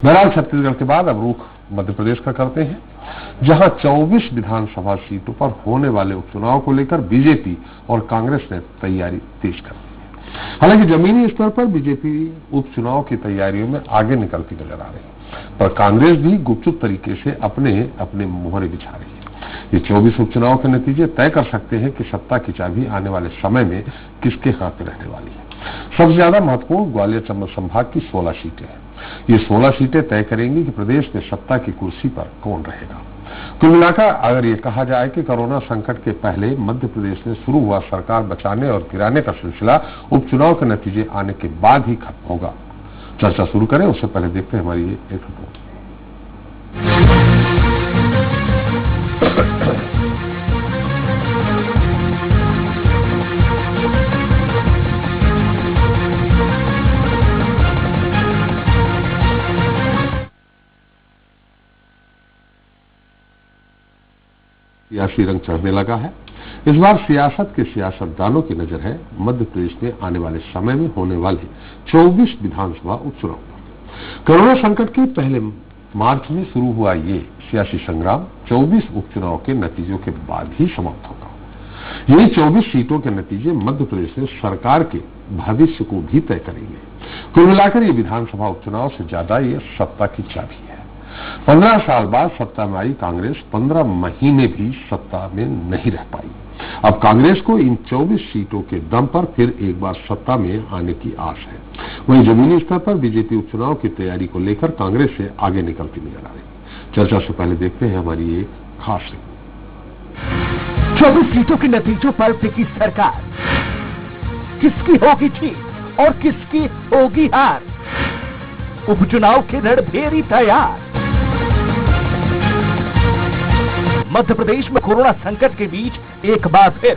बहरहाल छत्तीसगढ़ के बाद अब रुख मध्य प्रदेश का करते हैं, जहां 24 विधानसभा सीटों पर होने वाले उपचुनाव को लेकर बीजेपी और कांग्रेस ने तैयारी तेज कर दी है। हालांकि जमीनी स्तर पर बीजेपी उपचुनाव की तैयारियों में आगे निकलती नजर आ रही है, पर कांग्रेस भी गुपचुप तरीके से अपने मोहरे बिछा रही है। ये 24 उपचुनाव के नतीजे तय कर सकते हैं कि सत्ता की चाबी आने वाले समय में किसके हाथ में रहने वाली है। सबसे ज्यादा महत्वपूर्ण ग्वालियर चंबल संभाग की 16 सीटें हैं। ये 16 सीटें तय करेंगी कि प्रदेश में सत्ता की कुर्सी पर कौन रहेगा। कुल मिलाकर अगर ये कहा जाए कि कोरोना संकट के पहले मध्य प्रदेश में शुरू हुआ सरकार बचाने और गिराने का सिलसिला उपचुनाव के नतीजे आने के बाद ही खत्म होगा। चर्चा शुरू करें उससे पहले देखते हैं हमारी एक रिपोर्ट। सियासी रंग चढ़ने लगा है। इस बार सियासत के सियासतदानों की नजर है मध्य प्रदेश में आने वाले समय में होने वाले 24 विधानसभा उपचुनाव पर। कोरोना संकट के पहले मार्च में शुरू हुआ ये सियासी संग्राम 24 उपचुनाव के नतीजों के बाद ही समाप्त होगा। ये 24 सीटों के नतीजे मध्य प्रदेश में सरकार के भविष्य को भी तय करेंगे। कुल मिलाकर ये विधानसभा उपचुनाव से ज्यादा ये सत्ता की चाबी है। 15 साल बाद सत्ता में आई कांग्रेस 15 महीने भी सत्ता में नहीं रह पाई। अब कांग्रेस को इन 24 सीटों के दम पर फिर एक बार सत्ता में आने की आस है। वहीं जमीनी स्तर पर बीजेपी उपचुनाव की तैयारी को लेकर कांग्रेस से आगे निकलती नजर आ रही। चर्चा से पहले देखते हैं हमारी ये खास रिपोर्ट। 24 सीटों के नतीजों पर टिकी सरकार, किसकी होगी जीत और किसकी होगी हार। उपचुनाव के रणभेरी तैयार। मध्य प्रदेश में कोरोना संकट के बीच एक बार फिर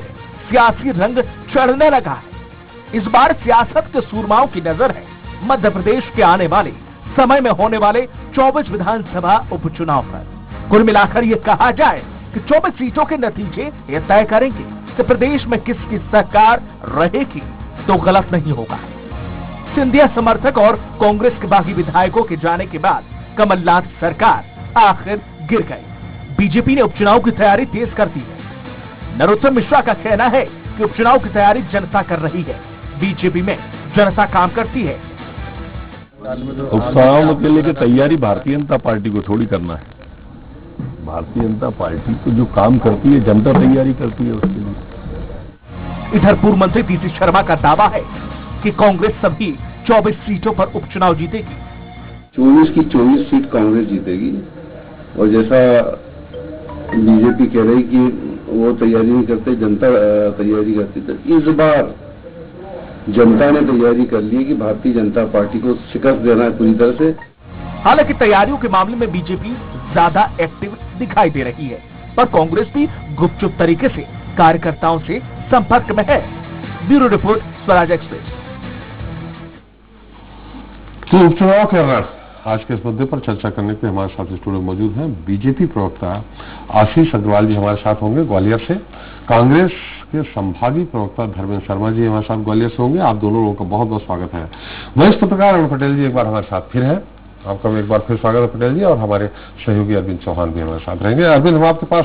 सियासी रंग चढ़ने लगा है। इस बार सियासत के सूरमाओं की नजर है मध्य प्रदेश के आने वाले समय में होने वाले 24 विधानसभा उपचुनाव पर। कुल मिलाकर ये कहा जाए कि 24 सीटों के नतीजे ये तय करेंगे कि प्रदेश में किसकी सरकार रहेगी तो गलत नहीं होगा। सिंधिया समर्थक और कांग्रेस के बागी विधायकों के जाने के बाद कमलनाथ सरकार आखिर गिर गई। बीजेपी ने उपचुनाव की तैयारी तेज कर दी है। नरोत्तम मिश्रा का कहना है कि उपचुनाव की तैयारी जनता कर रही है, बीजेपी में जनता काम करती है। उपचुनाव के लिए तैयारी भारतीय जनता पार्टी को थोड़ी करना है। भारतीय जनता पार्टी को जो काम करती है जनता तैयारी करती है उसके लिए। इधर पूर्व मंत्री पीसी शर्मा का दावा है कि कांग्रेस सभी 24 सीटों पर उपचुनाव जीतेगी। 24 की 24 सीट कांग्रेस जीतेगी और जैसा बीजेपी कह रही कि वो तैयारी नहीं करते, जनता तैयारी करती, तो इस बार जनता ने तैयारी कर ली कि भारतीय जनता पार्टी को शिकस्त देना है पूरी तरह से। हालांकि तैयारियों के मामले में बीजेपी ज्यादा एक्टिव दिखाई दे रही है, पर कांग्रेस भी गुपचुप तरीके से कार्यकर्ताओं से संपर्क में है। Bureau report, Swaraj express. तो उपचुनाव के रण आज के इस मुद्दे पर चर्चा करने के लिए हमारे साथ स्टूडियो में मौजूद हैं बीजेपी प्रवक्ता आशीष अग्रवाल जी हमारे साथ होंगे ग्वालियर से। कांग्रेस के संभागीय प्रवक्ता धर्मेंद्र शर्मा जी हमारे साथ ग्वालियर से होंगे। आप दोनों लोगों का बहुत बहुत स्वागत है। वरिष्ठ पत्रकार अरुण पटेल जी एक बार हमारे साथ फिर है, आपका एक बार फिर स्वागत है पटेल जी। और हमारे सहयोगी अरविंद चौहान भी हमारे साथ रहेंगे। अरविंद, हम आपके पास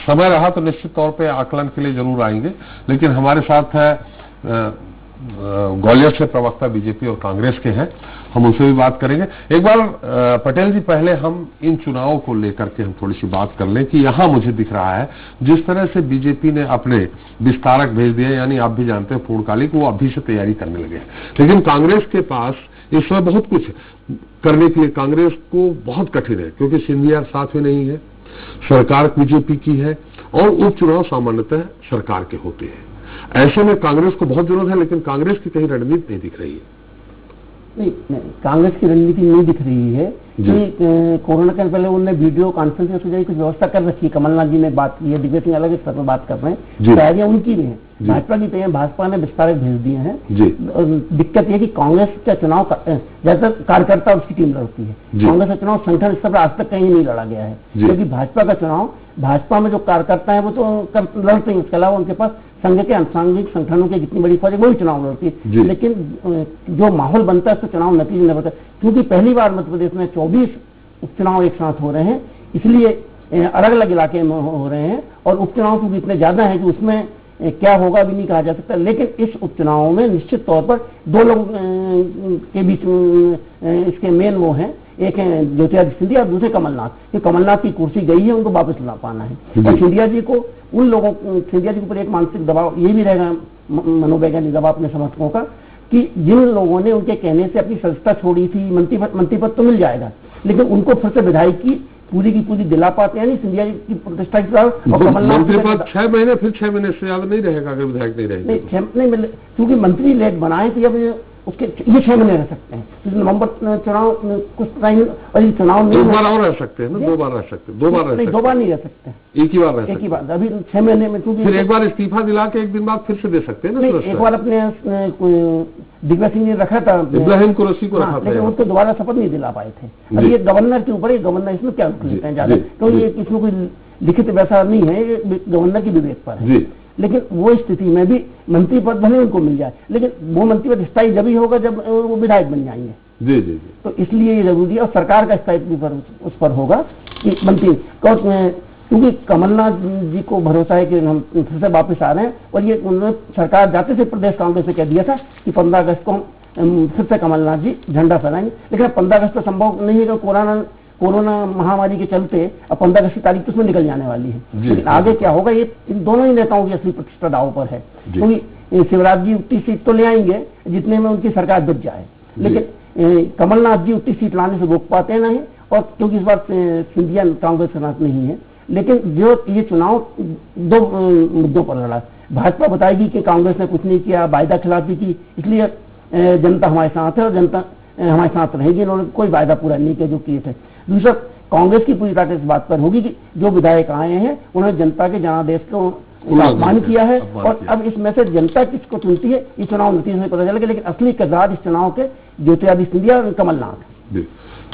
समय रहा तो निश्चित तौर पर आकलन के लिए जरूर आएंगे, लेकिन हमारे साथ है ग्वालियर से प्रवक्ता बीजेपी और कांग्रेस के हैं, हम उनसे भी बात करेंगे। एक बार पटेल जी, पहले हम इन चुनावों को लेकर के हम थोड़ी सी बात कर लें कि यहां मुझे दिख रहा है जिस तरह से बीजेपी ने अपने विस्तारक भेज दिए, यानी आप भी जानते हैं पूर्णकालिक, वो अभी से तैयारी करने लगे हैं। लेकिन कांग्रेस के पास इस समय बहुत कुछ करने के लिए कांग्रेस को बहुत कठिन है, क्योंकि सिंधिया साथ में नहीं है, सरकार बीजेपी की है और उपचुनाव सामान्यतः सरकार के होते हैं। ऐसे में कांग्रेस को बहुत जरूरत है, लेकिन कांग्रेस की कहीं रणनीति नहीं दिख रही है। नहीं, कांग्रेस की रणनीति नहीं दिख रही है कि कोरोना के पहले उन्होंने वीडियो कॉन्फ्रेंस से कुछ व्यवस्था कर रखी है। कमलनाथ जी ने बात की है, दिग्विजय सिंह अलग स्तर पर बात कर रहे हैं, तैयारियां उनकी भी हैं, भाजपा की तैयारी, भाजपा ने विस्तारक भेज दिए हैं। दिक्कत यह कि कांग्रेस का चुनाव जैसे कार्यकर्ता उसकी टीम लड़ती है, कांग्रेस का चुनाव संगठन स्तर पर आज तक कहीं नहीं लड़ा गया है, क्योंकि भाजपा का चुनाव भाजपा में जो कार्यकर्ता है वो तो लड़ते हैं, उसके अलावा उनके पास संघ के अनुसांगिक संगठनों के जितनी बड़ी फौज है वही चुनाव लड़ती है, लेकिन जो माहौल बनता है तो चुनाव नतीजे नहीं बनता, क्योंकि पहली बार मध्य प्रदेश में 24 उपचुनाव एक साथ हो रहे हैं, इसलिए अलग अलग इलाके में हो रहे हैं और उपचुनाव भी इतने ज्यादा है कि उसमें क्या होगा भी नहीं कहा जा सकता। लेकिन इस उपचुनाव में निश्चित तौर पर दो लोग के बीच इसके मेन वो हैं, एक है ज्योतिरादित्य सिंधिया और दूसरे कमलनाथ। ये कमलनाथ की कुर्सी गई है, उनको वापस ला पाना है और सिंधिया जी को सिंधिया जी के ऊपर एक मानसिक दबाव ये भी रहेगा, मनोवैज्ञानिक दबाव अपने समर्थकों का, कि जिन लोगों ने उनके कहने से अपनी सदस्यता छोड़ी थी, मंत्री पद तो मिल जाएगा, लेकिन उनको फिर से विधायक की पूरी दिला पाते हैं नहीं सिंधिया जी की प्रतिष्ठा के साथ। और मंत्री पद 6 महीने, फिर 6 महीने से ज्यादा नहीं रहेगा अगर विधायक नहीं रहेगा। नहीं मिले, क्योंकि मंत्री लेट बनाए थे, अब उसके ये 6 महीने रह सकते हैं, नवंबर चुनाव कुछ टाइम और ये चुनाव नहीं, 2 बार और रह सकते हैं ना, 2 बार रह सकते हैं, 2 बार नहीं 2 बार नहीं रह सकते, एक ही बार रह सकते, एक ही बार। अभी 6 महीने में क्योंकि फिर एक बार इस्तीफा दिला के एक दिन बाद फिर से दे सकते हैं ना। एक बार अपने दिग्विजय सिंह ने रखा था, इब्राहिम कुरैशी को रखा था, लेकिन उनको दोबारा शपथ नहीं दिला पाए थे। अब ये गवर्नर के ऊपर, गवर्नर इसमें क्या लेते हैं ज्यादा, तो ये इसमें कोई लिखित वैसा नहीं है, ये गवर्नर की विवेक पर है। लेकिन वो स्थिति में भी मंत्री पद भले उनको मिल जाए, लेकिन वो मंत्री पद स्थायी जब ही होगा जब वो विधायक बन जाएंगे। जी जी जी। तो इसलिए ये जरूरी है और सरकार का स्थायित्व भी उस पर होगा कि मंत्री, क्योंकि कमलनाथ जी को भरोसा है कि हम फिर से वापस आ रहे हैं और ये उन्होंने सरकार जाते से प्रदेश कांग्रेस से कह दिया था कि 15 अगस्त को हम फिर से कमलनाथ जी झंडा फहराएंगे, लेकिन 15 अगस्त तो संभव नहीं है, कोरोना महामारी के चलते अब 15 अगस्त की तारीख तो उसमें निकल जाने वाली है। लेकिन आगे क्या होगा, ये इन दोनों ही नेताओं की असली प्रतिष्ठा दांव पर है, क्योंकि शिवराज जी उतनी सीट तो ले आएंगे जितने में उनकी सरकार बच जाए, लेकिन कमलनाथ जी उतनी सीट लाने से रोक पाते नहीं, और क्योंकि इस बार सिंधिया कांग्रेस के साथ नहीं है। लेकिन जो ये चुनाव 2 मुद्दों पर लड़ा, भाजपा बताएगी कि कांग्रेस ने कुछ नहीं किया, वायदा खिलाफी की, इसलिए जनता हमारे साथ है और जनता हमारे साथ रहेगी, इन्होंने कोई वायदा पूरा नहीं किया जो किए थे। दूसरा, कांग्रेस की पूरी ताकत इस बात पर होगी कि जो विधायक आए हैं उन्होंने जनता के जनादेश को अपमान किया है, और अब इसमें से जनता किसको चुनती है ये चुनाव नतीजे में पता चलेगा। लेकिन असली किरदार इस चुनाव के ज्योतिरादित्य सिंधिया और कमलनाथ।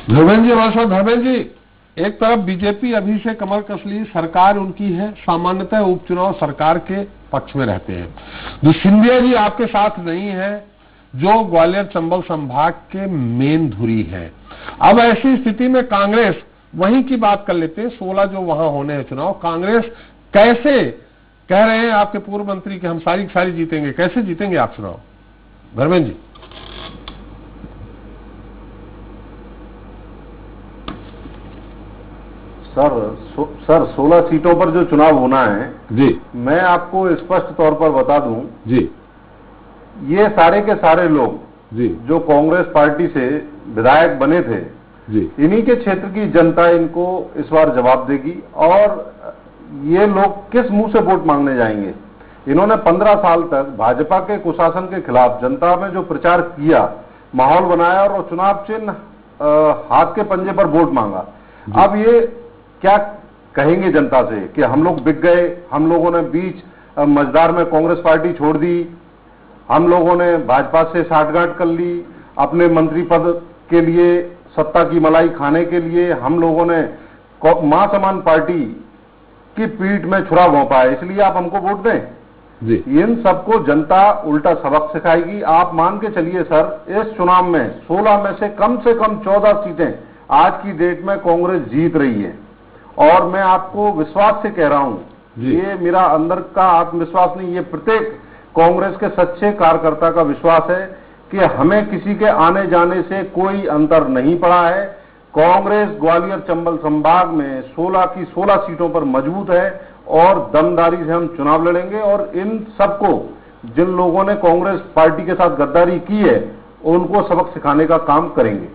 धर्मेंद्र जी हमारे साथ। धर्मेंद्र जी, एक तरफ बीजेपी अभी से कमर कस ली, सरकार उनकी है, सामान्यतः उपचुनाव सरकार के पक्ष में रहते हैं। जो सिंधिया जी आपके साथ नहीं है, जो ग्वालियर चंबल संभाग के मेन धुरी है, अब ऐसी स्थिति में कांग्रेस, वहीं की बात कर लेते हैं, 16 जो वहां होने हैं चुनाव, कांग्रेस कैसे कह रहे हैं आपके पूर्व मंत्री कि हम सारी जीतेंगे, कैसे जीतेंगे आप चुनाव? धर्मेंद्र जी। सर 16 सीटों पर जो चुनाव होना है जी, मैं आपको स्पष्ट तौर पर बता दूं जी, ये सारे के सारे लोग जी जो कांग्रेस पार्टी से विधायक बने थे जी, इन्हीं के क्षेत्र की जनता इनको इस बार जवाब देगी। और ये लोग किस मुंह से वोट मांगने जाएंगे? इन्होंने 15 साल तक भाजपा के कुशासन के खिलाफ जनता में जो प्रचार किया, माहौल बनाया और चुनाव चिन्ह हाथ के पंजे पर वोट मांगा। अब ये क्या कहेंगे जनता से कि हम लोग बिक गए, हम लोगों ने बीच मझदार में कांग्रेस पार्टी छोड़ दी, हम लोगों ने भाजपा से साठगांठ कर ली, अपने मंत्री पद के लिए, सत्ता की मलाई खाने के लिए हम लोगों ने मां समान पार्टी की पीठ में छुरा भोंपा है, इसलिए आप हमको वोट दें जी। इन सबको जनता उल्टा सबक सिखाएगी। आप मान के चलिए सर, इस चुनाव में 16 में से कम 14 सीटें आज की डेट में कांग्रेस जीत रही है। और मैं आपको विश्वास से कह रहा हूं, ये मेरा अंदर का आत्मविश्वास नहीं, ये प्रत्येक कांग्रेस के सच्चे कार्यकर्ता का विश्वास है कि हमें किसी के आने जाने से कोई अंतर नहीं पड़ा है। कांग्रेस ग्वालियर चंबल संभाग में 16 की 16 सीटों पर मजबूत है और दमदारी से हम चुनाव लड़ेंगे। और इन सबको, जिन लोगों ने कांग्रेस पार्टी के साथ गद्दारी की है, उनको सबक सिखाने का काम करेंगे।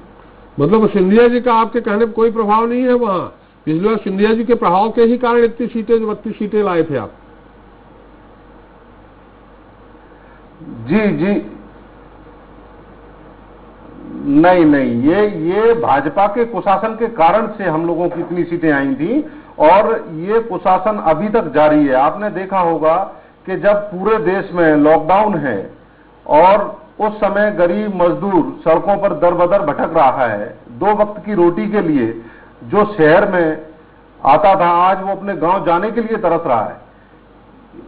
मतलब सिंधिया जी का आपके कहने पर कोई प्रभाव नहीं है वहां? पिछली बार सिंधिया जी के प्रभाव के ही कारण इतनी सीटें, 32 सीटें लाए थे आप। जी नहीं, ये भाजपा के कुशासन के कारण से हम लोगों की इतनी सीटें आई थी और ये कुशासन अभी तक जारी है। आपने देखा होगा कि जब पूरे देश में लॉकडाउन है और उस समय गरीब मजदूर सड़कों पर दर बदर भटक रहा है, 2 वक्त की रोटी के लिए जो शहर में आता था, आज वो अपने गांव जाने के लिए तरस रहा है।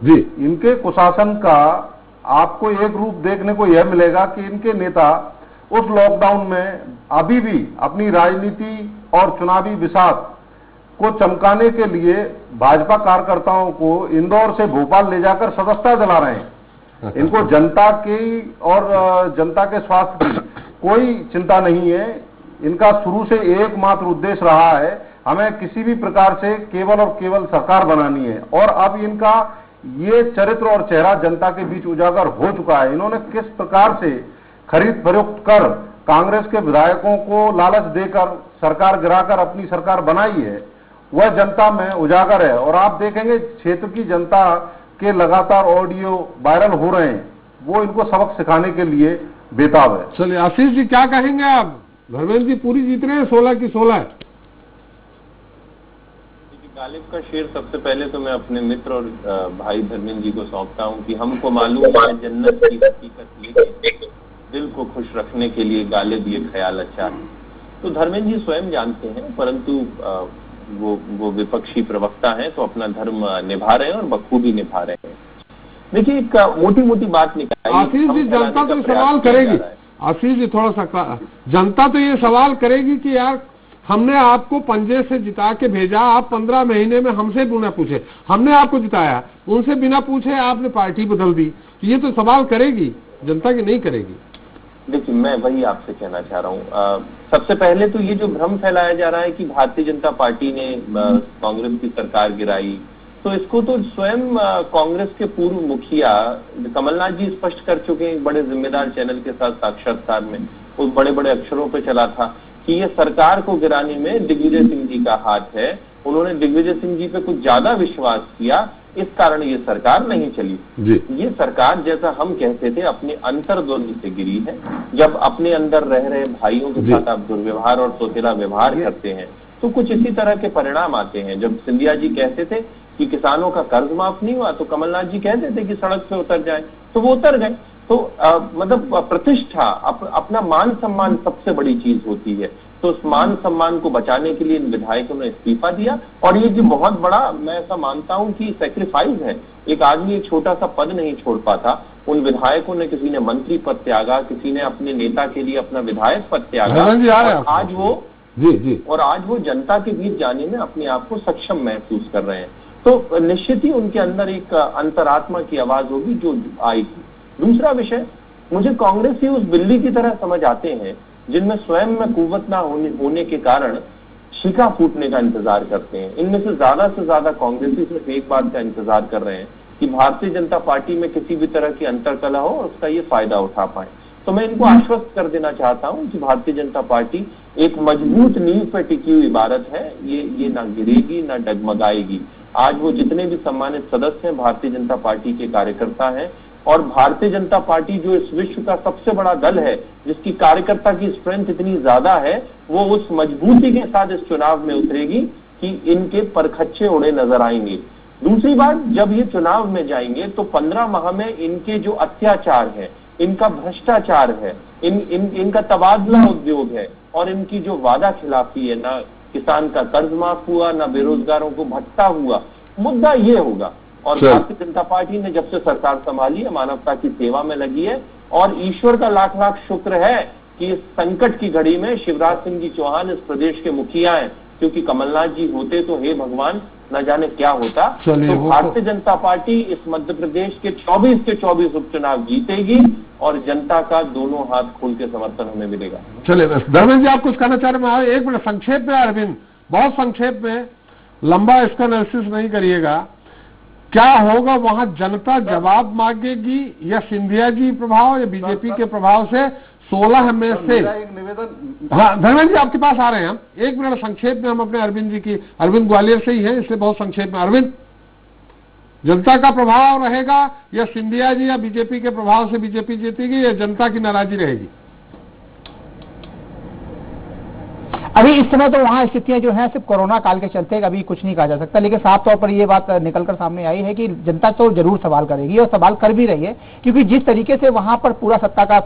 जी। इनके कुशासन का आपको एक रूप देखने को यह मिलेगा कि इनके नेता उस लॉकडाउन में अभी भी अपनी राजनीति और चुनावी बिसात को चमकाने के लिए भाजपा कार्यकर्ताओं को इंदौर से भोपाल ले जाकर सदस्यता दिला रहे हैं। इनको जनता की और जनता के स्वास्थ्य की कोई चिंता नहीं है। इनका शुरू से एकमात्र उद्देश्य रहा है, हमें किसी भी प्रकार से केवल और केवल सरकार बनानी है। और अब इनका ये चरित्र और चेहरा जनता के बीच उजागर हो चुका है। इन्होंने किस प्रकार से खरीद फरोख्त कर कांग्रेस के विधायकों को लालच देकर सरकार गिराकर अपनी सरकार बनाई है, वह जनता में उजागर है। और आप देखेंगे क्षेत्र की जनता के लगातार ऑडियो वायरल हो रहे हैं, वो इनको सबक सिखाने के लिए बेताब है। चलिए आशीष जी क्या कहेंगे आप? धर्मेंद्र जी पूरी जीत रहे हैं, 16 की 16 है। गालिब का शेर सबसे पहले तो मैं अपने मित्र और भाई धर्मेंद्र जी को सौंपता हूं कि हमको मालूम है जन्नत की हकीकत लेकिन दिल को खुश रखने के लिए गालिब ये ख्याल अच्छा है। तो धर्मेंद्र जी स्वयं जानते हैं, परंतु वो विपक्षी प्रवक्ता हैं तो अपना धर्म निभा रहे हैं और बखूबी निभा रहे हैं। देखिए एक मोटी मोटी बात निकाली। आशीष जी जनता तो ये सवाल करेगी, आशीष जी थोड़ा सा जनता तो ये सवाल करेगी कि यार हमने आपको पंजे से जिता के भेजा, आप 15 महीने में हमसे बिना पूछे हमने आपको जिताया, उनसे बिना पूछे आपने पार्टी बदल दी। ये तो सवाल करेगी जनता की, नहीं करेगी। देखिए मैं वही आपसे कहना चाह रहा हूँ। सबसे पहले तो ये जो भ्रम फैलाया जा रहा है कि भारतीय जनता पार्टी ने कांग्रेस की सरकार गिराई, तो इसको तो स्वयं कांग्रेस के पूर्व मुखिया कमलनाथ जी स्पष्ट कर चुके हैं बड़े जिम्मेदार चैनल के साथ साक्षात्कार में। वो बड़े बड़े अक्षरों पे चला था कि ये सरकार को गिराने में दिग्विजय सिंह जी का हाथ है। उन्होंने दिग्विजय सिंह जी पे कुछ ज्यादा विश्वास किया, इस कारण ये सरकार नहीं चली। ये सरकार जैसा हम कहते थे अपने अंतर्द्वंद से गिरी है। जब अपने अंदर रह रहे भाइयों के साथ आप दुर्व्यवहार और सोतेला व्यवहार करते हैं तो कुछ इसी तरह के परिणाम आते हैं। जब सिंधिया जी कहते थे कि किसानों का कर्ज माफ नहीं हुआ तो कमलनाथ जी कहते थे कि सड़क पे उतर जाए, तो वो उतर गए। तो मतलब प्रतिष्ठा अपना मान सम्मान सबसे बड़ी चीज होती है। तो उस मान सम्मान को बचाने के लिए इन विधायकों ने इस्तीफा दिया। और ये जो बहुत बड़ा मैं ऐसा मानता हूं कि सैक्रिफाइस है। एक आदमी एक छोटा सा पद नहीं छोड़ पाता। उन विधायकों ने, किसी ने मंत्री पद त्यागा, किसी ने अपने नेता के लिए अपना विधायक पद त्यागा, और आज वो जनता के बीच जाने में अपने आप को सक्षम महसूस कर रहे हैं। तो निश्चित ही उनके अंदर एक अंतरात्मा की आवाज होगी जो आएगी। दूसरा विषय, मुझे कांग्रेस ही उस बिल्ली की तरह समझ आते हैं जिनमें स्वयं में कुव्वत ना होने के कारण छीका फूटने का इंतजार करते हैं। इनमें से ज्यादा कांग्रेसी सिर्फ एक बात का इंतजार कर रहे हैं कि भारतीय जनता पार्टी में किसी भी तरह की अंतरकलह हो और उसका ये फायदा उठा पाए। तो मैं इनको आश्वस्त कर देना चाहता हूं कि भारतीय जनता पार्टी एक मजबूत नींव पर टिकी हुई इबारत है। ये ना गिरेगी ना डगमगाएगी। आज वो जितने भी सम्मानित सदस्य हैं भारतीय जनता पार्टी के कार्यकर्ता हैं, और भारतीय जनता पार्टी जो इस विश्व का सबसे बड़ा दल है, जिसकी कार्यकर्ता की स्ट्रेंथ इतनी ज्यादा है, वो उस मजबूती के साथ इस चुनाव में उतरेगी कि इनके परखच्चे उड़े नजर आएंगे। दूसरी बात, जब ये चुनाव में जाएंगे तो 15 माह में इनके जो अत्याचार है, इनका भ्रष्टाचार है, इनका तबादला उद्योग है, और इनकी जो वादा खिलाफी है, ना किसान का कर्ज माफ हुआ, ना बेरोजगारों को भत्ता हुआ, मुद्दा ये होगा। और भारतीय जनता पार्टी ने जब से सरकार संभाली है मानवता की सेवा में लगी है, और ईश्वर का लाख लाख शुक्र है कि इस संकट की घड़ी में शिवराज सिंह जी चौहान इस प्रदेश के मुखिया हैं, क्योंकि कमलनाथ जी होते तो हे भगवान न जाने क्या होता। तो भारतीय जनता पार्टी इस मध्य प्रदेश के 24 के 24 उपचुनाव जीतेगी और जनता का दोनों हाथ खोल के समर्थन हमें मिलेगा। चलिए धर्मेंद्र जी आप कुछ कहना चाह रहे हैं? एक मिनट संक्षेप में अरविंद, बहुत संक्षेप में, लंबा इसका एनालिसिस नहीं करिएगा। क्या होगा वहां, जनता जवाब मांगेगी या सिंधिया जी प्रभाव या बीजेपी के प्रभाव से 16 में से? एक निवेदन, हाँ धर्मेंद्र जी आपके पास आ रहे हैं हम, एक मिनट संक्षेप में हम अपने अरविंद जी की, अरविंद ग्वालियर से ही है इसलिए बहुत संक्षेप में। अरविंद, जनता का प्रभाव रहेगा या सिंधिया जी या बीजेपी के प्रभाव से बीजेपी जीतेगी या जनता की नाराजगी रहेगी? अभी इस समय तो वहां स्थितियां जो हैं सिर्फ कोरोना काल के चलते अभी कुछ नहीं कहा जा सकता, लेकिन साफ तौर पर ये बात निकलकर सामने आई है कि जनता तो जरूर सवाल करेगी और सवाल कर भी रही है, क्योंकि जिस तरीके से वहां पर पूरा सत्ता का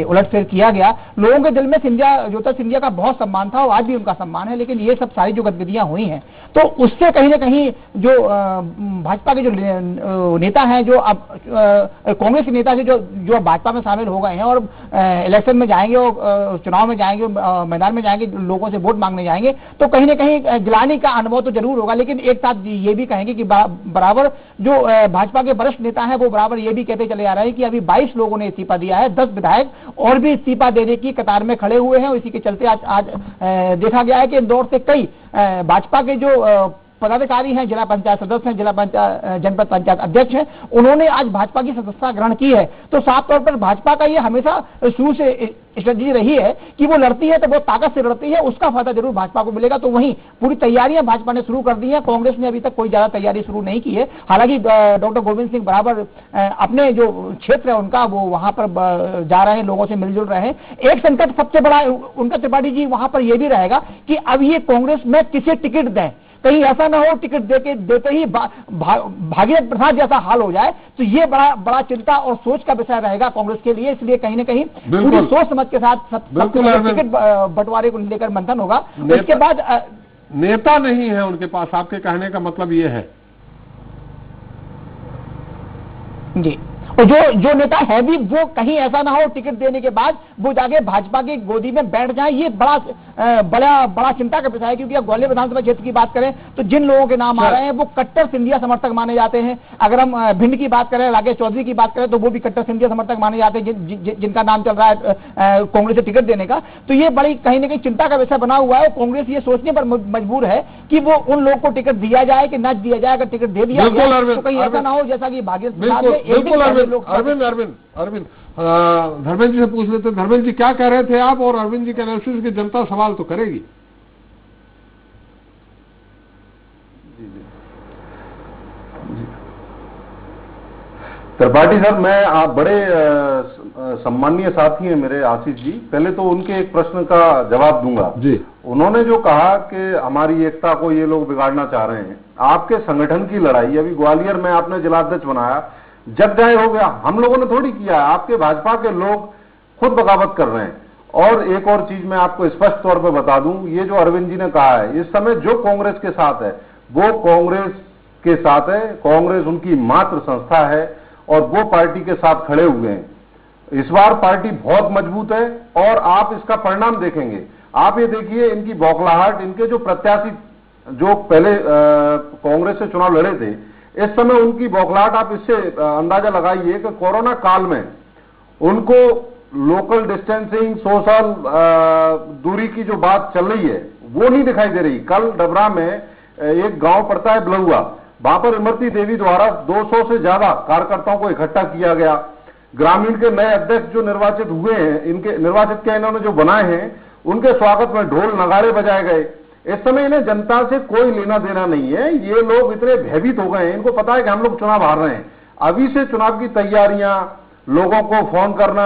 उलटफेर किया गया, लोगों के दिल में ज्योतिरादित्य सिंधिया का बहुत सम्मान था और आज भी उनका सम्मान है, लेकिन ये सब सारी जो गतिविधियां हुई हैं तो उससे कहीं ना कहीं जो भाजपा के जो नेता हैं, जो अब कांग्रेस के नेता जो भाजपा में शामिल हो गए हैं और इलेक्शन में जाएंगे और चुनाव में जाएंगे, मैदान में जाएंगे, लोगों से वोट मांगने जाएंगे, तो कहीं ना कहीं गिलानी का अनुभव तो जरूर होगा। लेकिन एक साथ ये भी कहेंगे कि बराबर जो भाजपा के वरिष्ठ नेता हैं वो बराबर ये भी कहते चले आ रहे हैं कि अभी 22 लोगों ने इस्तीफा दिया है, 10 विधायक और भी इस्तीफा देने की कतार में खड़े हुए हैं। इसी के चलते आज देखा गया है कि इंदौर से कई भाजपा के जो पदाधिकारी हैं, जिला पंचायत सदस्य हैं, जनपद पंचायत अध्यक्ष हैं, उन्होंने आज भाजपा की सदस्यता ग्रहण की है। तो साफ तौर पर भाजपा का ये हमेशा शुरू से स्ट्रेटजी रही है कि वो लड़ती है तो वो ताकत से लड़ती है, उसका फायदा जरूर भाजपा को मिलेगा। तो वहीं पूरी तैयारियां भाजपा ने शुरू कर दी है, कांग्रेस ने अभी तक कोई ज्यादा तैयारी शुरू नहीं की है। हालांकि डॉक्टर गोविंद सिंह बराबर अपने जो क्षेत्र है उनका वो वहां पर जा रहे हैं, लोगों से मिलजुल रहे हैं। एक संकट सबसे बड़ा उनका त्रिपाठी जी वहां पर यह भी रहेगा कि अब ये कांग्रेस में किसे टिकट दें, कहीं ऐसा ना हो टिकट देते ही भागीरथ प्रसाद जैसा हाल हो जाए, तो ये बड़ा चिंता और सोच का विषय रहेगा कांग्रेस के लिए। इसलिए कहीं ना कहीं पूरी सोच समझ के साथ टिकट बंटवारे को लेकर मंथन होगा। इसके बाद नेता नहीं है उनके पास, आपके कहने का मतलब ये है जी। और जो नेता है भी वो कहीं ऐसा ना हो टिकट देने के बाद वो जाके भाजपा की गोदी में बैठ जाए, ये बड़ा चिंता का विषय है। क्योंकि अब ग्वालियर विधानसभा क्षेत्र की बात करें तो जिन लोगों के नाम आ रहे हैं वो कट्टर सिंधिया समर्थक माने जाते हैं। अगर हम भिंड की बात करें, राकेश चौधरी की बात करें, तो वो भी कट्टर सिंधिया समर्थक माने जाते हैं, जिनका नाम चल रहा है कांग्रेस से टिकट देने का। तो ये बड़ी कहीं ना कहीं चिंता का विषय बना हुआ है। कांग्रेस ये सोचने पर मजबूर है कि वो उन लोगों को टिकट दिया जाए कि न दिया जाए। अगर टिकट दे दिया जाए तो कहीं ऐसा ना हो जैसा कि भागीरथ अरविंद धर्मेंद्र जी से पूछ लेते। धर्मेंद्र जी क्या कह रहे थे आप, और अरविंद जी के एनालिसिस की जनता सवाल तो करेगी। त्रिपाठी सर, मैं आप बड़े सम्मानीय साथी हैं मेरे आशीष जी। पहले तो उनके एक प्रश्न का जवाब दूंगा जी। उन्होंने जो कहा कि हमारी एकता को ये लोग बिगाड़ना चाह रहे हैं, आपके संगठन की लड़ाई अभी ग्वालियर में आपने जिलाध्यक्ष बनाया, जग जाए हो गया, हम लोगों ने थोड़ी किया है, आपके भाजपा के लोग खुद बगावत कर रहे हैं। और एक और चीज मैं आपको स्पष्ट तौर पर बता दूं, ये जो अरविंद जी ने कहा है, इस समय जो कांग्रेस के साथ है वो कांग्रेस के साथ है, कांग्रेस उनकी मात्र संस्था है और वो पार्टी के साथ खड़े हुए हैं। इस बार पार्टी बहुत मजबूत है और आप इसका परिणाम देखेंगे। आप ये देखिए, इनकी बौखलाहट, इनके जो प्रत्याशी जो पहले कांग्रेस से चुनाव लड़े थे, इस समय उनकी बौखलाहट आप इससे अंदाजा लगाइए कि कोरोना काल में उनको लोकल डिस्टेंसिंग, सोशल दूरी की जो बात चल रही है वो नहीं दिखाई दे रही। कल डबरा में एक गांव पड़ता है बलुआ, वहां पर इमरती देवी द्वारा 200 से ज्यादा कार्यकर्ताओं को इकट्ठा किया गया। ग्रामीण के नए अध्यक्ष जो निर्वाचित हुए हैं, इनके निर्वाचित क्या इन्होंने जो बनाए हैं, उनके स्वागत में ढोल नगाड़े बजाए गए। इस समय इन्हें जनता से कोई लेना देना नहीं है। ये लोग इतने भयभीत हो गए हैं, इनको पता है कि हम लोग चुनाव हार रहे हैं। अभी से चुनाव की तैयारियां, लोगों को फोन करना,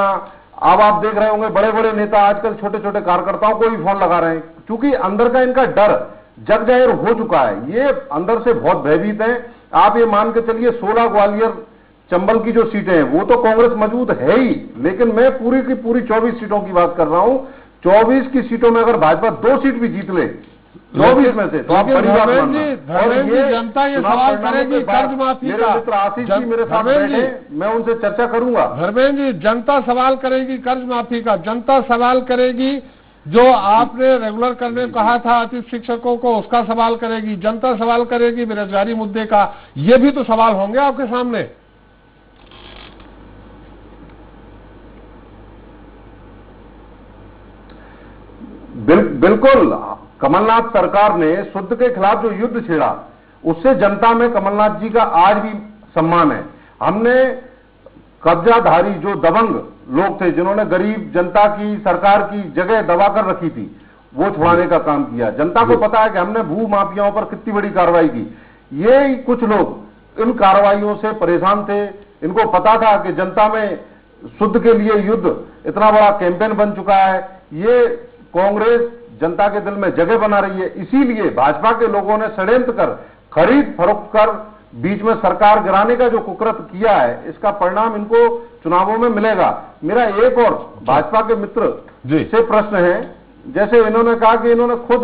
अब आप देख रहे होंगे बड़े बड़े नेता आजकल छोटे छोटे कार्यकर्ताओं को भी फोन लगा रहे हैं, क्योंकि अंदर का इनका डर जग जाहिर हो चुका है। ये अंदर से बहुत भयभीत हैं। आप ये मान के चलिए 16 ग्वालियर चंबल की जो सीटें हैं वो तो कांग्रेस मजबूत है ही, लेकिन मैं पूरी की पूरी 24 सीटों की बात कर रहा हूं। 24 की सीटों में अगर भाजपा 2 सीट भी जीत ले 24 में से, तो आप बड़ी बात मानना। और ये जनता ये सवाल करेगी कर्ज माफी का। मित्र आशीष जी मेरे साथ बैठे, मैं उनसे चर्चा करूंगा। धर्मेंद्र जी, जनता सवाल करेगी कर्ज माफी का, जनता सवाल करेगी जो आपने रेगुलर करने को कहा था अतिथि शिक्षकों को, उसका सवाल करेगी, जनता सवाल करेगी बेरोजगारी मुद्दे का। ये भी तो सवाल होंगे आपके सामने। बिल्कुल। कमलनाथ सरकार ने शुद्ध के खिलाफ जो युद्ध छेड़ा, उससे जनता में कमलनाथ जी का आज भी सम्मान है। हमने कब्जाधारी जो दबंग लोग थे, जिन्होंने गरीब जनता की, सरकार की जगह दबा कर रखी थी, वो छुड़ाने का काम किया। जनता को पता है कि हमने भू माफियाओं पर कितनी बड़ी कार्रवाई की। ये कुछ लोग इन कार्रवाइयों से परेशान थे, इनको पता था कि जनता में शुद्ध के लिए युद्ध इतना बड़ा कैंपेन बन चुका है। ये कांग्रेस जनता के दिल में जगह बना रही है। इसीलिए भाजपा के लोगों ने षड्यंत्र कर, खरीद फरोख्त कर बीच में सरकार गिराने का जो कुकृत्य किया है, इसका परिणाम इनको चुनावों में मिलेगा। मेरा एक और भाजपा के मित्र से प्रश्न है, जैसे इन्होंने कहा कि इन्होंने खुद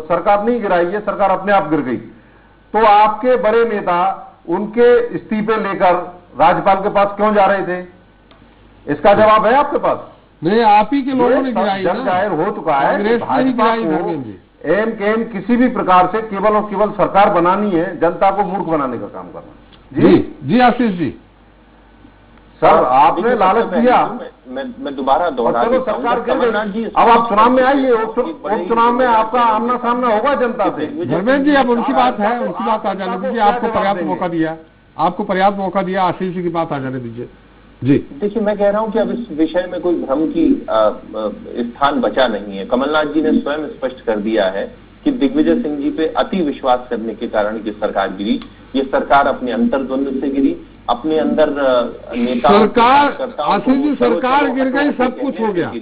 सरकार नहीं गिराई है, सरकार अपने आप गिर गई, तो आपके बड़े नेता उनके इस्तीफे लेकर राज्यपाल के पास क्यों जा रहे थे? इसका जवाब है आपके पास? नहीं, आप ही के लोगों ने गिराई जब जाहिर हो चुका है कांग्रेस ने ही गिराई धर्मेंद्र जी। एम के एम किसी भी प्रकार से केवल और केवल सरकार बनानी है, जनता को मूर्ख बनाने का काम करना। जी आशीष जी। सर आपने लालच दिया, मैं दोबारा दोहरा देता हूं, कमलनाथ जी अब आप चुनाव में आइए, उपचुनाव में आपका आमना सामना होगा जनता से। धर्मेंद्र जी अब उनकी बात है, उनकी बात आ जाने दीजिए, आपको पर्याप्त मौका दिया, आपको पर्याप्त मौका दिया, आशीष जी की बात आ जाने दीजिए। जी देखिए, मैं कह रहा हूं कि अब इस विषय में कोई भ्रम की स्थान बचा नहीं है। कमलनाथ जी ने स्वयं स्पष्ट कर दिया है कि दिग्विजय सिंह जी पे अति विश्वास करने के कारण ये सरकार गिरी। ये सरकार अपने अंतर्द्वंद से गिरी, अपने अंदर नेता सरकार, आशीष जी सरकार गिर गई, सब कुछ हो गया,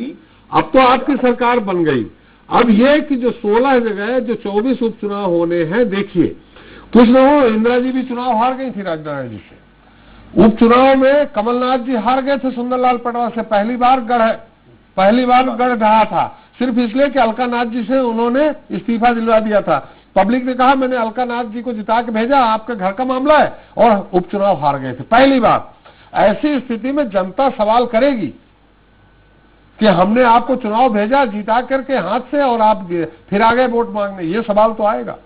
अब तो आपकी सरकार बन गई। अब ये कि जो 16 जगह जो 24 उपचुनाव होने हैं, देखिए कुछ न हो, इंदिरा जी भी चुनाव हार गई थी राजनारायण जी से। उपचुनाव में कमलनाथ जी हार गए थे सुंदरलाल पटवा से, पहली बार गढ़ ढहा था, सिर्फ इसलिए कि अलकानाथ जी से उन्होंने इस्तीफा दिलवा दिया था। पब्लिक ने कहा मैंने अलकानाथ जी को जिता के भेजा, आपके घर का मामला है, और उपचुनाव हार गए थे पहली बार। ऐसी स्थिति में जनता सवाल करेगी कि हमने आपको चुनाव भेजा जिता करके हाथ से, और आप फिर आ गए वोट मांगने, ये सवाल तो आएगा।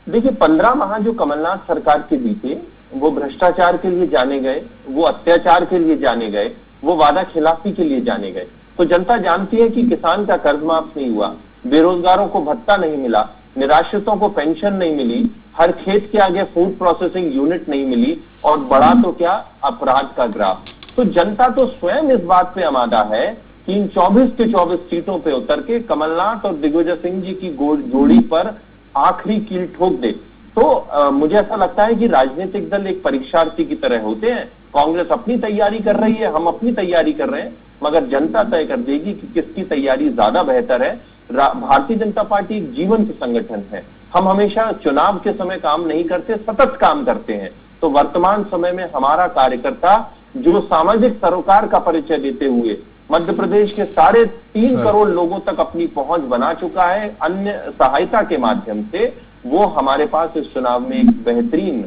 देखिए, 15 माह जो कमलनाथ सरकार के बीते, वो भ्रष्टाचार के लिए जाने गए, वो अत्याचार के लिए जाने गए, वो वादा खिलाफी के लिए जाने गए। तो जनता जानती है कि किसान का कर्ज माफ नहीं हुआ, बेरोजगारों को भत्ता नहीं मिला, निराश्रितों को पेंशन नहीं मिली, हर खेत के आगे फूड प्रोसेसिंग यूनिट नहीं मिली, और बड़ा तो क्या अपराध का ग्राफ। तो जनता तो स्वयं इस बात पे आमादा है कि इन 24 के 24 सीटों पे उतर के कमलनाथ और दिग्विजय सिंह जी की जोड़ी पर आखिरी कील ठोक दे। तो मुझे ऐसा लगता है कि राजनीतिक दल एक परीक्षार्थी की तरह होते हैं। कांग्रेस अपनी तैयारी कर रही है, हम अपनी तैयारी कर रहे हैं, मगर जनता तय कर देगी कि किसकी तैयारी ज्यादा बेहतर है। भारतीय जनता पार्टी एक जीवंत संगठन है। हम हमेशा चुनाव के समय काम नहीं करते, सतत काम करते हैं। तो वर्तमान समय में हमारा कार्यकर्ता जो सामाजिक सरोकार का परिचय देते हुए मध्य प्रदेश के 3.5 करोड़ लोगों तक अपनी पहुंच बना चुका है अन्य सहायता के माध्यम से, वो हमारे पास इस चुनाव में एक बेहतरीन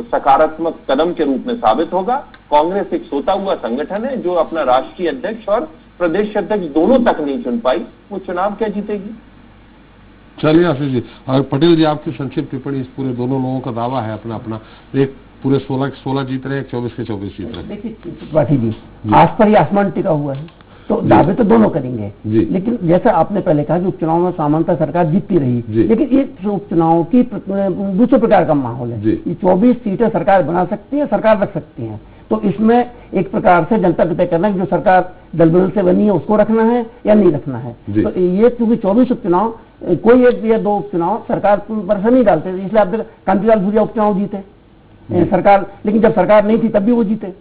सकारात्मक कदम के रूप में साबित होगा। कांग्रेस एक सोता हुआ संगठन है जो अपना राष्ट्रीय अध्यक्ष और प्रदेश अध्यक्ष दोनों तक नहीं चुन पाई, वो चुनाव क्या जीतेगी। चलिए आशीष जी और पटेल जी, आपकी संक्षिप्त टिप्पणी। इस पूरे दोनों लोगों का दावा है अपना अपना, एक पूरे 16 जीत रहे, 24 के 24 जीत रहे। देखिए त्रिपाठी जी, आज पर ही आसमान टिका हुआ है, तो दावे तो दोनों करेंगे, लेकिन जैसा आपने पहले कहा कि उपचुनाव में सामान्यतः सरकार जीतती रही, लेकिन ये उपचुनाव की दूसरे प्रकार का माहौल है। ये 24 सीटें सरकार बना सकती है, सरकार रख सकती है। तो इसमें एक प्रकार से जनता को तय करना है कि जो सरकार दल बदल से बनी है उसको रखना है या नहीं रखना है। तो ये क्योंकि 24 उपचुनाव, कोई एक या दो उपचुनाव सरकार पर से नहीं डालते, इसलिए आप कांतिलाल भूरिया उपचुनाव जीते सरकार, लेकिन जब सरकार नहीं थी तब भी वो जीते।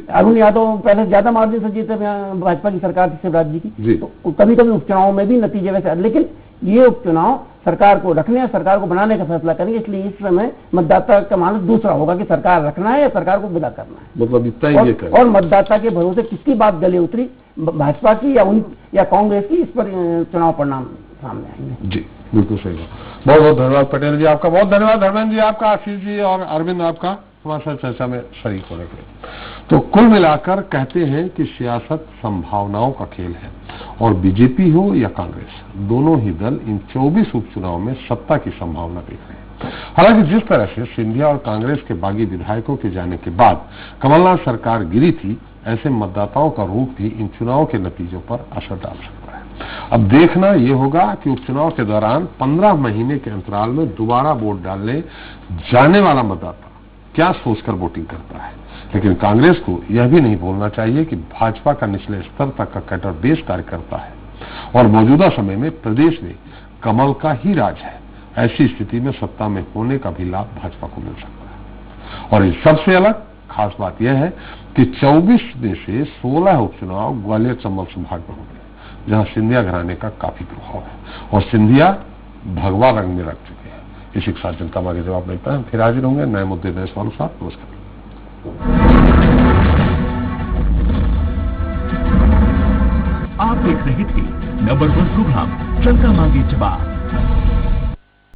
अरुण यादव पहले ज्यादा मार्जिन से जीते भाजपा की सरकार थी शिवराज जी की। तो कभी कभी उपचुनाव में भी नतीजे वैसे, लेकिन ये उपचुनाव सरकार को रखने या सरकार को बनाने का फैसला करेंगे। इसलिए इस समय मतदाता का मानस दूसरा होगा कि सरकार रखना है या सरकार को विदा करना है, मतलब इतना ही और मतदाता के भरोसे किसकी बात गले उतरी, भाजपा की या कांग्रेस की, इस पर चुनाव परिणाम सामने आएंगे। जी बिल्कुल सही है। बहुत बहुत धन्यवाद पटेल जी, आपका बहुत धन्यवाद। धर्मेंद्र जी आपका, आशीष जी और अरविंद आपका हमारे साथ चर्चा में शरीक होने के लिए। तो कुल मिलाकर कहते हैं कि सियासत संभावनाओं का खेल है, और बीजेपी हो या कांग्रेस, दोनों ही दल इन 24 उपचुनाव में सत्ता की संभावना देख रहे हैं। हालांकि जिस तरह से सिंधिया और कांग्रेस के बागी विधायकों के जाने के बाद कमलनाथ सरकार गिरी थी, ऐसे मतदाताओं का रूख भी इन चुनाव के नतीजों पर असर डाल सकता है। अब देखना यह होगा कि उपचुनाव के दौरान 15 महीने के अंतराल में दोबारा वोट डालने जाने वाला मतदाता क्या सोचकर वोटिंग करता है। लेकिन कांग्रेस को यह भी नहीं भूलना चाहिए कि भाजपा का निचले स्तर तक का कैडर बेस कार्य करता है, और मौजूदा समय में प्रदेश में कमल का ही राज है। ऐसी स्थिति में सत्ता में होने का भी लाभ भाजपा को मिल सकता है। और इस सबसे अलग खास बात यह है कि 24 में से 16 उपचुनाव ग्वालियर चंबल संभाग में होंगे, जहां सिंधिया घराने का काफी प्रभाव है और सिंधिया भगवा रंग में रख चुके हैं। इसी के साथ जनता मांगे जवाब मिलता है। फिर हाजिर होंगे नए मुद्दे नए सवालों के साथ। नमस्कार। आप देख रहे थे नंबर 1 प्रोग्राम जनता मांगे जवाब।